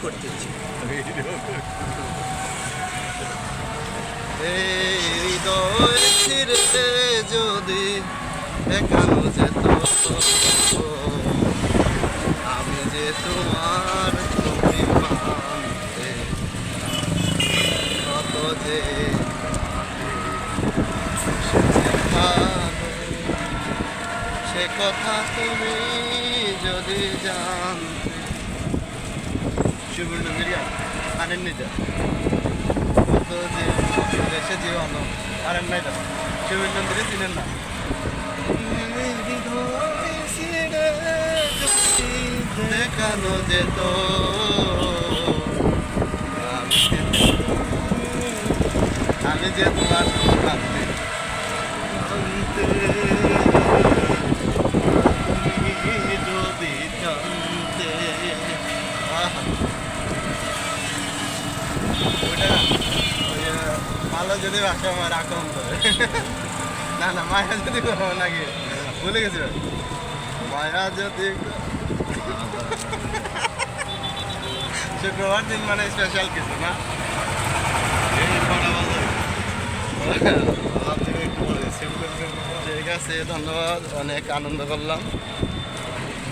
করতেছি। এই হৃদয় ছিঁড়তে যদি দেখানো যেত আমি যে তোমার তুমি মানতে কত যে সে কথা তুমি যদি জানতে শিবনগরিয়া আনেন নিতে কত যে দেশে জীবানো আনেন নাই দাদা শিবনগরে চিনেন না দেখানো যেত আমি যে তোমার ভাবতে যদি জানতে ভালো যদি ভাষা আমার আক্রমণ করে না না মায়া যদি করবো নাকি ভুলে গেছি মায়া যদি শুক্রবার দিন মানে স্পেশাল কিছু না ঠিক আছে ধন্যবাদ অনেক আনন্দ করলাম